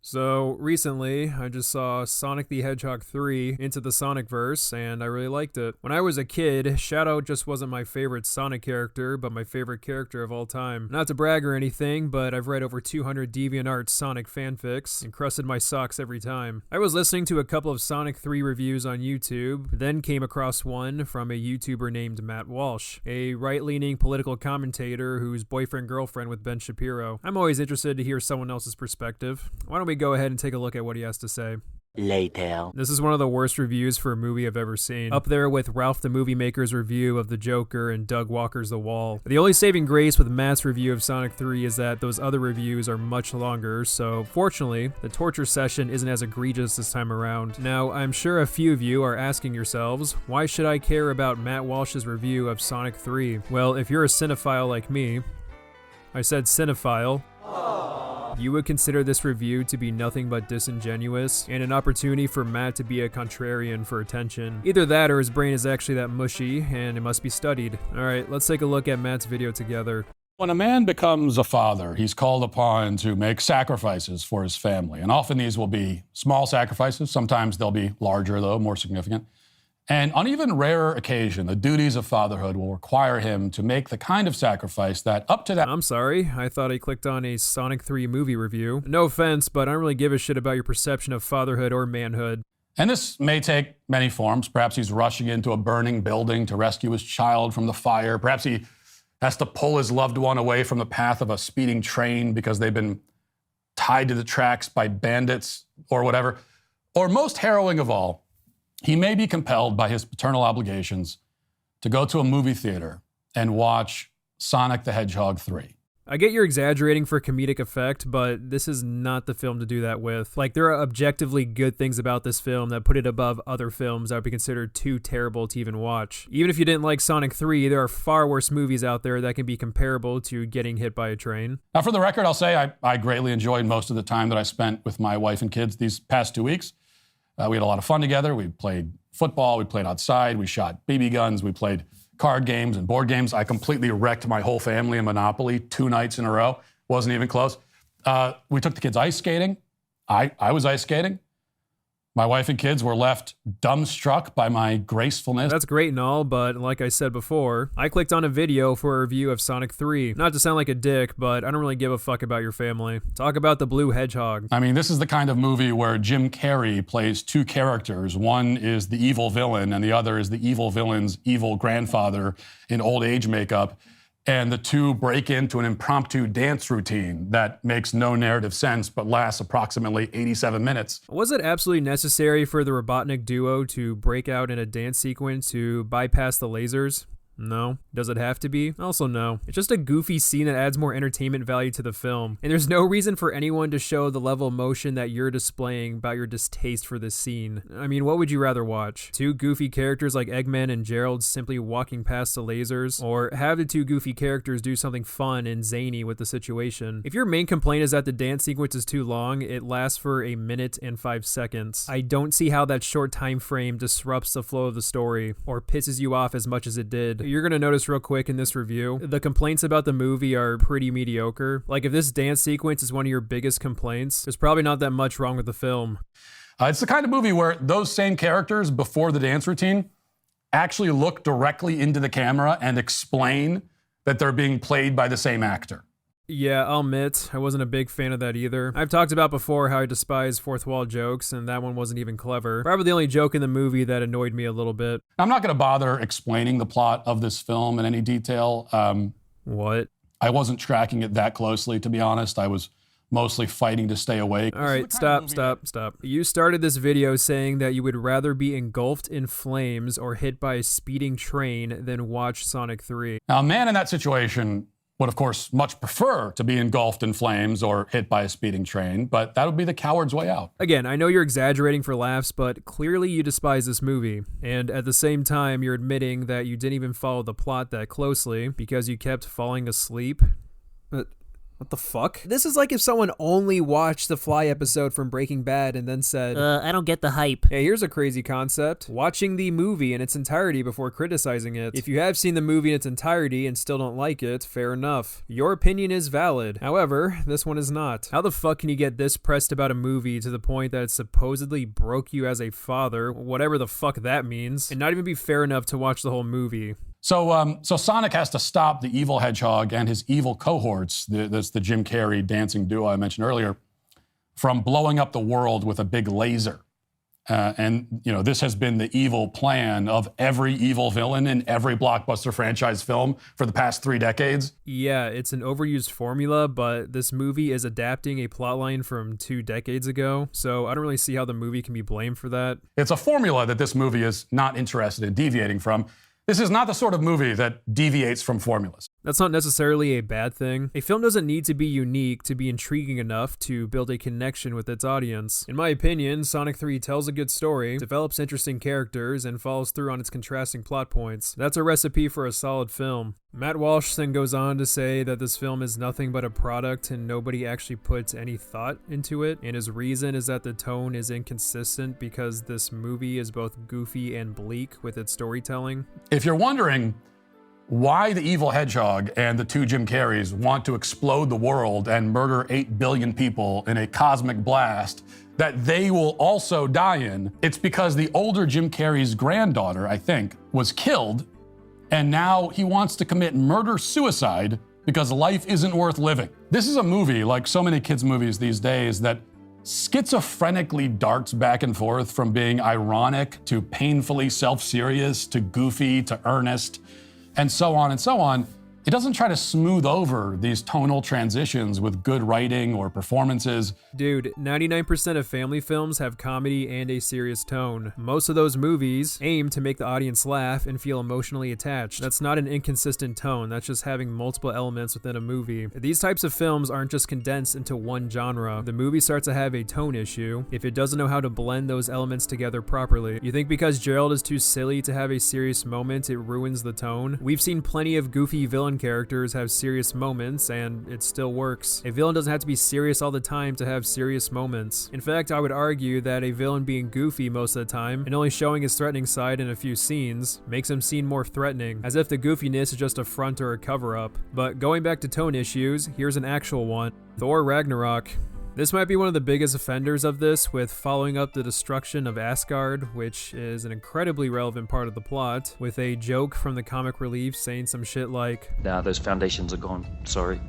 So recently, I just saw Sonic the Hedgehog 3 Into the Sonicverse, and I really liked it. When I was a kid, Shadow just wasn't my favorite Sonic character, but my favorite character of all time. Not to brag or anything, but I've read over 200 DeviantArt Sonic fanfics, and crusted my socks every time. I was listening to a couple of Sonic 3 reviews on YouTube, then came across one from a YouTuber named Matt Walsh, a right-leaning political commentator who's boyfriend-girlfriend with Ben Shapiro. I'm always interested to hear someone else's perspective. Why don't we go ahead and take a look at what he has to say? Later. This is one of the worst reviews for a movie I've ever seen. Up there with Ralph the Movie Maker's review of The Joker and Doug Walker's The Wall. The only saving grace with Matt's review of Sonic 3 is that those other reviews are much longer, so fortunately, the torture session isn't as egregious this time around. Now, I'm sure a few of you are asking yourselves, why should I care about Matt Walsh's review of Sonic 3? Well, if you're a cinephile like me, I said cinephile, you would consider this review to be nothing but disingenuous and an opportunity for Matt to be a contrarian for attention. Either that or his brain is actually that mushy and it must be studied. Alright, let's take a look at Matt's video together. When a man becomes a father, he's called upon to make sacrifices for his family. And often these will be small sacrifices. Sometimes they'll be larger, though, more significant. And on even rarer occasion, the duties of fatherhood will require him to make the kind of sacrifice that up to that— I'm sorry, I thought I clicked on a Sonic 3 movie review. No offense, but I don't really give a shit about your perception of fatherhood or manhood. And this may take many forms. Perhaps he's rushing into a burning building to rescue his child from the fire. Perhaps he has to pull his loved one away from the path of a speeding train because they've been tied to the tracks by bandits or whatever. Or most harrowing of all, he may be compelled by his paternal obligations to go to a movie theater and watch Sonic the Hedgehog 3. I get you're exaggerating for comedic effect, but this is not the film to do that with. Like, there are objectively good things about this film that put it above other films that would be considered too terrible to even watch. Even if you didn't like Sonic 3, there are far worse movies out there that can be comparable to getting hit by a train. Now, for the record, I'll say I greatly enjoyed most of the time that I spent with my wife and kids these past 2 weeks. We had a lot of fun together. We played football, we played outside, we shot BB guns, we played card games and board games. I completely wrecked my whole family in Monopoly 2 nights in a row. Wasn't even close. We took the kids ice skating. I was ice skating. My wife and kids were left dumbstruck by my gracefulness. That's great and all, but like I said before, I clicked on a video for a review of Sonic 3. Not to sound like a dick, but I don't really give a fuck about your family. Talk about the blue hedgehog. I mean, this is the kind of movie where Jim Carrey plays 2 characters. One is the evil villain, and the other is the evil villain's evil grandfather in old age makeup. And the 2 break into an impromptu dance routine that makes no narrative sense but lasts approximately 87 minutes. Was it absolutely necessary for the Robotnik duo to break out in a dance sequence to bypass the lasers? No. Does it have to be? Also no. It's just a goofy scene that adds more entertainment value to the film. And there's no reason for anyone to show the level of emotion that you're displaying about your distaste for this scene. I mean, what would you rather watch? 2 goofy characters like Eggman and Gerald simply walking past the lasers? Or have the 2 goofy characters do something fun and zany with the situation? If your main complaint is that the dance sequence is too long, it lasts for 1 minute and 5 seconds. I don't see how that short time frame disrupts the flow of the story, or pisses you off as much as it did. You're gonna notice real quick in this review, the complaints about the movie are pretty mediocre. Like, if this dance sequence is one of your biggest complaints, there's probably not that much wrong with the film. It's the kind of movie where those same characters before the dance routine actually look directly into the camera and explain that they're being played by the same actor. Yeah, I'll admit, I wasn't a big fan of that either. I've talked about before how I despise fourth wall jokes, and that one wasn't even clever. Probably the only joke in the movie that annoyed me a little bit. I'm not going to bother explaining the plot of this film in any detail. What? I wasn't tracking it that closely, to be honest. I was mostly fighting to stay awake. All right, stop. You started this video saying that you would rather be engulfed in flames or hit by a speeding train than watch Sonic 3. Now, a man in that situation would, of course, much prefer to be engulfed in flames or hit by a speeding train, but that would be the coward's way out. Again, I know you're exaggerating for laughs, but clearly you despise this movie. And at the same time, you're admitting that you didn't even follow the plot that closely because you kept falling asleep. But What the fuck? This is like if someone only watched the Fly episode from Breaking Bad and then said, I don't get the hype. Hey, here's a crazy concept. Watching the movie in its entirety before criticizing it. If you have seen the movie in its entirety and still don't like it, fair enough. Your opinion is valid. However, this one is not. How the fuck can you get this pressed about a movie to the point that it supposedly broke you as a father, whatever the fuck that means, and not even be fair enough to watch the whole movie? So Sonic has to stop the evil hedgehog and his evil cohorts, that's the Jim Carrey dancing duo I mentioned earlier, from blowing up the world with a big laser. And this has been the evil plan of every evil villain in every blockbuster franchise film for the past 3 decades. Yeah, it's an overused formula, but this movie is adapting a plotline from 2 decades ago, so I don't really see how the movie can be blamed for that. It's a formula that this movie is not interested in deviating from. This is not the sort of movie that deviates from formulas. That's not necessarily a bad thing. A film doesn't need to be unique to be intriguing enough to build a connection with its audience. In my opinion, Sonic 3 tells a good story, develops interesting characters, and follows through on its contrasting plot points. That's a recipe for a solid film. Matt Walsh then goes on to say that this film is nothing but a product and nobody actually puts any thought into it, and his reason is that the tone is inconsistent because this movie is both goofy and bleak with its storytelling. If you're wondering why the evil hedgehog and the 2 Jim Carreys want to explode the world and murder 8 billion people in a cosmic blast that they will also die in, it's because the older Jim Carrey's granddaughter, I think, was killed, and now he wants to commit murder-suicide because life isn't worth living. This is a movie, like so many kids' movies these days, that schizophrenically darts back and forth from being ironic to painfully self-serious to goofy to earnest, and so on and so on. It doesn't try to smooth over these tonal transitions with good writing or performances. Dude, 99% of family films have comedy and a serious tone. Most of those movies aim to make the audience laugh and feel emotionally attached. That's not an inconsistent tone, that's just having multiple elements within a movie. These types of films aren't just condensed into one genre. The movie starts to have a tone issue if it doesn't know how to blend those elements together properly. You think because Gerald is too silly to have a serious moment, it ruins the tone? We've seen plenty of goofy villain characters have serious moments, and it still works. A villain doesn't have to be serious all the time to have serious moments. In fact, I would argue that a villain being goofy most of the time and only showing his threatening side in a few scenes makes him seem more threatening, as if the goofiness is just a front or a cover-up. But going back to tone issues, here's an actual one. Thor Ragnarok. This might be one of the biggest offenders of this, with following up the destruction of Asgard, which is an incredibly relevant part of the plot, with a joke from the comic relief saying some shit like, "Nah, those foundations are gone. Sorry."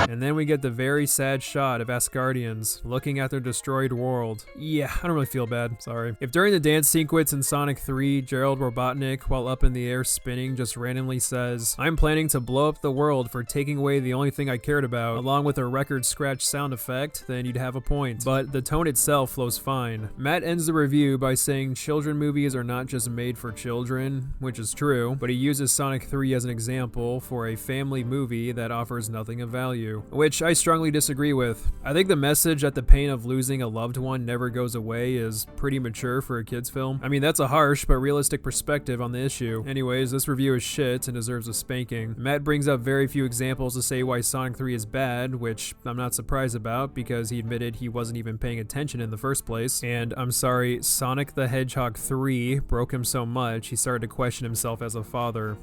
And then we get the very sad shot of Asgardians looking at their destroyed world. Yeah, I don't really feel bad, sorry. If during the dance sequence in Sonic 3, Gerald Robotnik, while up in the air spinning, just randomly says, "I'm planning to blow up the world for taking away the only thing I cared about," along with a record scratch sound effect, then you'd have a point. But the tone itself flows fine. Matt ends the review by saying children movies are not just made for children, which is true, but he uses Sonic 3 as an example for a family movie that offers nothing of value, which I strongly disagree with. I think the message that the pain of losing a loved one never goes away is pretty mature for a kid's film. I mean, that's a harsh but realistic perspective on the issue. Anyways, this review is shit and deserves a spanking. Matt brings up very few examples to say why Sonic 3 is bad, which I'm not surprised about because he admitted he wasn't even paying attention in the first place. And I'm sorry, Sonic the Hedgehog 3 broke him so much he started to question himself as a father.